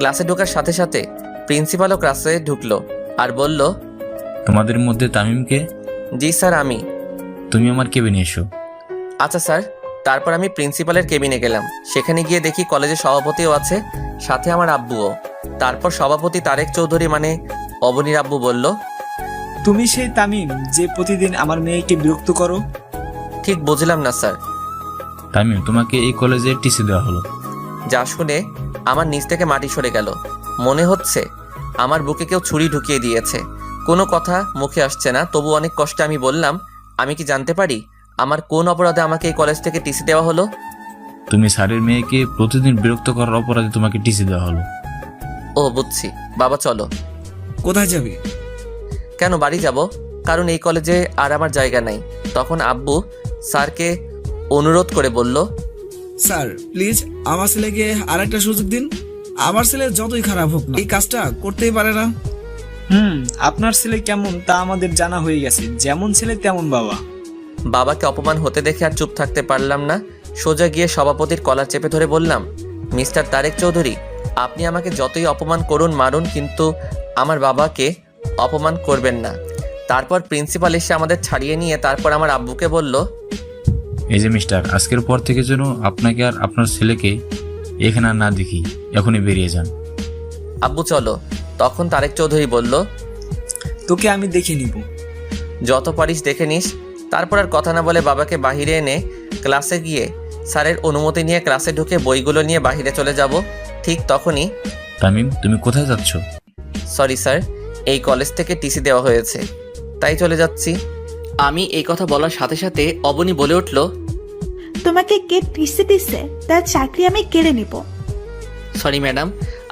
ক্লাসে ঢোকার সাথে সাথে প্রিন্সিপালও ক্লাসে ঢুকলো আর বলল, তোমাদের মধ্যে তামিমকে? জি স্যার, আমি। তুমি আমার কেবিনে এসো। আচ্ছা স্যার। তারপর আমি প্রিন্সিপালের কেবিনে গেলাম। সেখানে গিয়ে দেখি কলেজের সভাপতিও আছে, সাথে আমার আব্বুও। তারপর সভাপতি তারেক চৌধুরী মানে অবনীর আব্বু বলল, তুমি সেই তামিম যে প্রতিদিন আমার মেয়েকে বিরক্ত করো? ঠিক বুঝলাম না স্যার। তামিম, তোমাকে এই কলেজে টিসি দেওয়া হলো। যা শুনে আমার নিচ থেকে মাটি সরে গেল। মনে হচ্ছে আমার বুকে কেউ ছুরি ঢুকিয়ে দিয়েছে। কোনো কথা মুখে আসছে না, তবু অনেক কষ্টে আমি বললাম, আমি কি জানতে পারি আমার কোন অপরাধে আমাকে এই কলেজ থেকে টিসি দেওয়া হলো? তুমি স্যারের মেয়েকে প্রতিদিন বিরক্ত করার অপরাধে তোমাকে টিসি দেওয়া হলো। ও বুঝছি। বাবা চলো। কোথায় যাবে? কেন বাড়ি যাব? কারণ এই কলেজে আর আমার জায়গা নাই। তখন আব্বু স্যারকে অনুরোধ করে বলল, স্যার প্লিজ আমার ছেলেকে আরেকটা সুযোগ দিন। আমার ছেলে যতই খারাপ হোক না, এই কাজটা করতেই পারে না। আপনার ছেলে কেমন তা আমাদের জানা হয়ে গেছে। যেমন ছেলে তেমন বাবা। বাবাকে অপমান হতে দেখে আর চুপ থাকতে পারলাম না। সোজা গিয়ে সভাপতির কলার চেপে ধরে বললাম, মিস্টার তারেক চৌধুরী, আপনি আমাকে যতই অপমান করুন মারুন, কিন্তু আমার বাবাকে অপমান করবেন না। তারপর প্রিন্সিপাল এসে আমাদের ছাড়িয়ে নিয়ে তারপর আমার আব্বুকে বলল, এই যে মিস্টার, আজকের পর থেকে যেন আপনাকে আর আপনার ছেলেকে এখানে আর না দেখি। এখনই বেরিয়ে যান। আব্বু চলো। তখন তারেক চৌধুরী বলল, তোকে আমি দেখে নিব। যত পারিস দেখে নিস। তারপর আর কথা না বলে বাবাকে বাহিরে এনে ক্লাসে গিয়ে স্যারের অনুমতি নিয়ে ক্লাসে ঢুকে বইগুলো নিয়ে বাহিরে চলে যাব। ঠিক তখনই, তামিম, তুমি কোথায় যাচ্ছ? সরি স্যার, এই কলেজ থেকে টিসি দেওয়া হয়েছে, তাই চলে যাচ্ছি। আমি এই কথা বলার সাথে সাথে অবনী বলে উঠল, তোমাকে কে টিসি দিছে? তার চাকরি আমি কেড়ে নিব। সরি ম্যাডাম,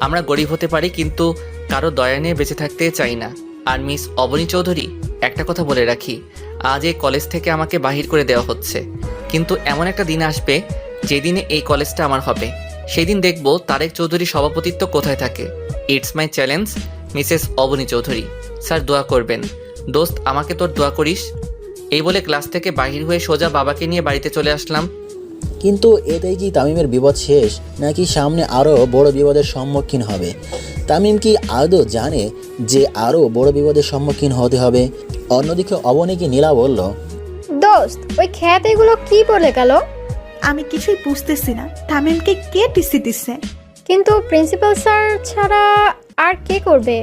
আমরা গরিব হতে পারি কিন্তু কারো দয়া নিয়ে বেঁচে থাকতে চাই না। আর মিস অবনী চৌধুরী, একটা কথা বলে রাখি, আজ এই কলেজ থেকে আমাকে বাহির করে দেওয়া হচ্ছে, কিন্তু এমন একটা দিন আসবে যেদিনে এই কলেজটা আমার হবে। সেই দিন দেখব তারেক চৌধুরী সভাপতিত্ব কোথায় থাকে। It's my challenge, Mrs Abani Chowdhury. Sir দোয়া করবেন। দোস্ত, আমাকে তোর দোয়া করিস। এই বলে ক্লাস থেকে বাহির হয়ে সোজা বাবাকে নিয়ে বাড়িতে চলে আসলাম। কিন্তু এতেই কি তামিমের বিপদ শেষ, নাকি সামনে আরও বড় বিপদের সম্মুখীন হবে? তামিম কি আদৌ জানে যে আরও বড় বিপদের সম্মুখীন হতে হবে? অন্যদিকে অবনীকে নীলা বলল, দোস্ত, ওই খ্যাত এগুলো কি বলে গেল? আমি কিছুই বুঝতেছি না, তামিমকে কে টিসি দিছে? কিন্তু প্রিন্সিপাল স্যার ছাড়া আর কে করবে?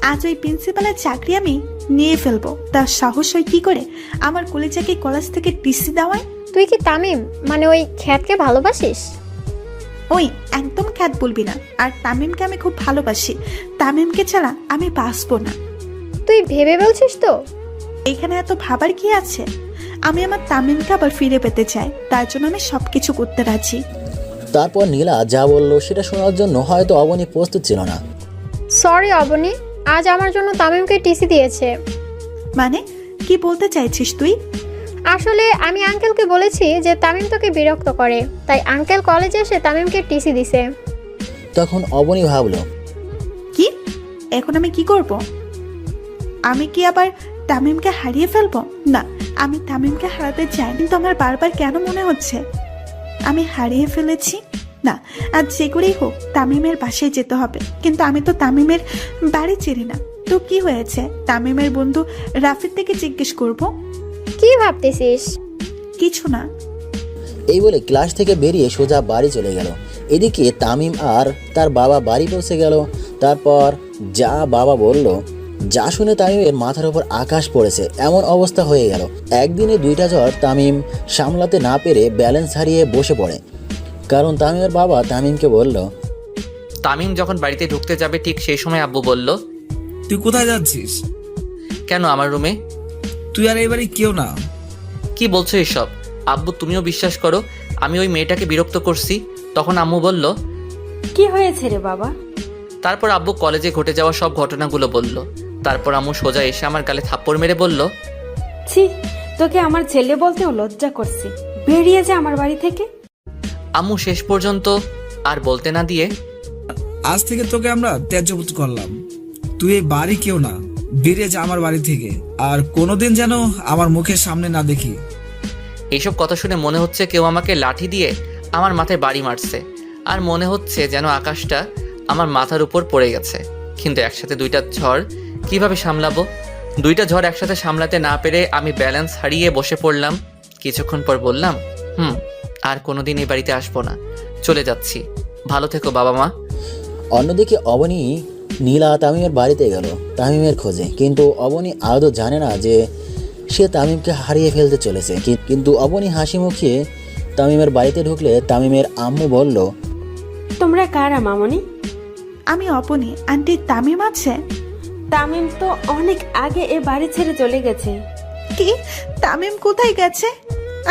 আজ ওই প্রিন্সিপালের চাকরি আমি নিয়ে ফেলবো। তার সাহস হয় কি করে আমার কলেজাকে কলেজ থেকে টিসি দেওয়ায়? তুই কি তামিম মানে ওই খ্যাতকে ভালোবাসিস? ওই একদম খ্যাত বলবি না। আর তামিমকে আমি খুব ভালোবাসি। তামিমকে ছাড়া আমি বাঁচবো না। তুই ভেবে বলছিস তো? এখানে এত ভাবার কি আছে? আমি আমার তামিমকে আবার ফিরে পেতে চাই, তার জন্য আমি সবকিছু করতে রাজি। তারপর নীলা যা বলল সেটা শোনার জন্য হয়তো অবনী প্রস্তুত ছিল না। সরি অবনী, আজ আমার জন্য তামিমকে টিসি দিয়েছে। মানে কি বলতে চাইছিস তুই? আসলে আমি আঙ্কেলকে বলেছি যে তামিম তোকে বিরক্ত করে, তাই আঙ্কেল কলেজে এসে তামিমকে টিসি দিছে। তখন অবনী ভাবল, কি এখন আমি কি করব? আমি কি আবার তামিমকে হারিয়ে ফেলবো? না, আমি তামিমকে হারাতে চাই, কিন্তু আমার বারবার কেন মনে হচ্ছে আমি হারিয়ে ফেলেছি। না, আজ যে করেই হোক তামিমের বাসায় যেতে হবে। কিন্তু আমি তো তামিমের বাড়ি চিনি না। তো কি হয়েছে? তামিমের বন্ধু রাফির থেকে জিজ্ঞেস করব। কি ভাবতেছিস? কিছু না। এই বলে ক্লাস থেকে বেরিয়ে সোজা বাড়ি চলে গেল। এদিকে তামিম আর তার বাবা বাড়ি পৌঁছে গেল। তারপর যা বাবা বলল, যা শুনে তামিমের মাথার উপর আকাশ পড়েছে এমন অবস্থা হয়ে গেল। একদিনে দুইটা জ্বর তামিম সামলাতে না পেরে ব্যালেন্স হারিয়ে বসে পড়ে। কারণ তামিমের বাবা তামিমকে বলল, তামিম যখন বাড়িতে ঢুকতে যাবে ঠিক সেই সময় আব্বু বলল, তুই কোথায় যাচ্ছিস? কেন আমার রুমে? তুই আর এবারে কেউ না। কি বলছো এসব? আব্বু তুমিও বিশ্বাস করো আমি ওই মেয়েটাকে বিরক্ত করছি? তখন আম্মু বলল, কি হয়েছে রে বাবা? তারপর আব্বু কলেজে ঘটে যাওয়া সব ঘটনাগুলো বলল। তারপর আম্মু সোজা এসে আমার গালে থাপ্পড় মেরে বলল, ছি, তোকে আমার ছেলে বলতেও লজ্জা করছে। বেরিয়ে যা আমার বাড়ি থেকে। আম্মু শেষ পর্যন্ত আর বলতে না দিয়ে, আজ থেকে তোকে আমরা ত্যায্যপুত করলাম। তুই এই বাড়ি কেউ না, বেরিয়ে যা আমার বাড়ি থেকে। আর কোনোদিন যেন আমার মুখের সামনে না দেখি। এইসব কথা শুনে মনে হচ্ছে কেউ আমাকে লাঠি দিয়ে আমার মাথায় বাড়ি মারছে। আর মনে হচ্ছে যেন আকাশটা আমার মাথার উপর পড়ে গেছে, কিন্তু একসাথে দুইটা ঝড় কিভাবে সামলাবো? দুইটা ঝড় একসাথে সামলাতে না পেরে আমি ব্যালেন্স হারিয়ে বসে পড়লাম। কিছুক্ষণ পর বললাম, আর কোনোদিন এই বাড়িতে আসবো না, চলে যাচ্ছি, ভালো থেকো বাবা মা। অন্যদিকে অবনী নীলা তামিমের বাড়িতে গেল তামিমের খোঁজে, কিন্তু অবনী আদৌ জানে না যে সে তামিমকে হারিয়ে ফেলতে চলেছে। কিন্তু অবনী হাসি মুখিয়ে তামিমের বাড়িতে ঢুকলে তামিমের আম্মু বলল, তোমরা কারা মামনি? আমি অপনি, আন্টি তামিম আছে? তামিম তো অনেক আগে এ বাড়ি ছেড়ে চলে গেছে। কি? তামিম কোথায় গেছে?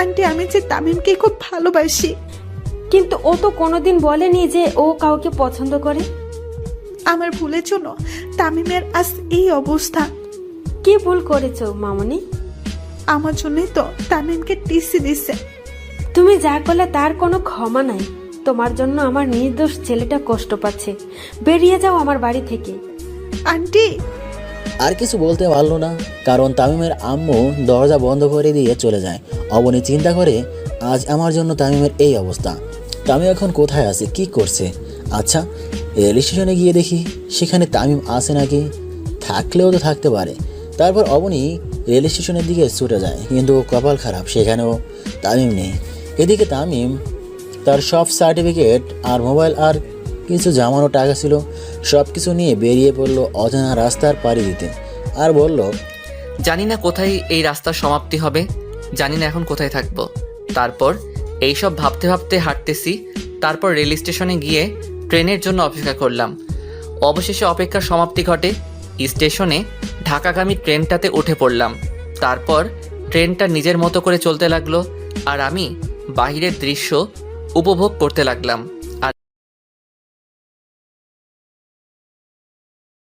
আন্টি আমি যে তামিমকে খুব ভালোবাসি। কিন্তু ও তো কোনোদিন বলেনি যে ও কাউকে পছন্দ করে। আমার ভুলের জন্য তামিমের আজ এই অবস্থা। কি ভুল করেছো মামনি? আমার জন্যই তো তামিমকে টিসি দিছে। তুমি যা করলে তার কোনো ক্ষমা নাই। তোমার জন্য আমার নির্দোষ ছেলেটা কষ্ট পাচ্ছে। বেরিয়ে যাও আমার বাড়ি থেকে। আন্টি আর কিছু বলতে পারলো না, কারণ তামিমের আম্মু দরজা বন্ধ করে দিয়ে চলে যায়। অবনী চিন্তা করে, আজ আমার জন্য তামিমের এই অবস্থা। তামিম এখন কোথায় আছে, কি করছে? আচ্ছা, রেল স্টেশনে গিয়ে দেখি সেখানে তামিম আছে নাকি, থাকলেও তো থাকতে পারে। তারপর অবনী রেল স্টেশনের দিকে ছুটে যায়, কিন্তু কপাল খারাপ, সেখানেও তামিম নেই। এদিকে তামিম তার সব সার্টিফিকেট আর মোবাইল আর কিছু জামানো টাকা ছিল সব কিছু নিয়ে বেরিয়ে পড়লো অজানা রাস্তার পাড়ি দিতে, আর বলল, জানি না কোথায় এই রাস্তার সমাপ্তি হবে, জানি না এখন কোথায় থাকবো। তারপর এইসব ভাবতে ভাবতে হাঁটতেছি। তারপর রেল স্টেশনে গিয়ে ট্রেনের জন্য অপেক্ষা করলাম। অবশেষে অপেক্ষার সমাপ্তি ঘটে। স্টেশনে ঢাকাগামী ট্রেনটাতে উঠে পড়লাম। তারপর ট্রেনটা নিজের মতো করে চলতে লাগলো, আর আমি বাহিরের দৃশ্য উপভোগ করতে লাগলাম।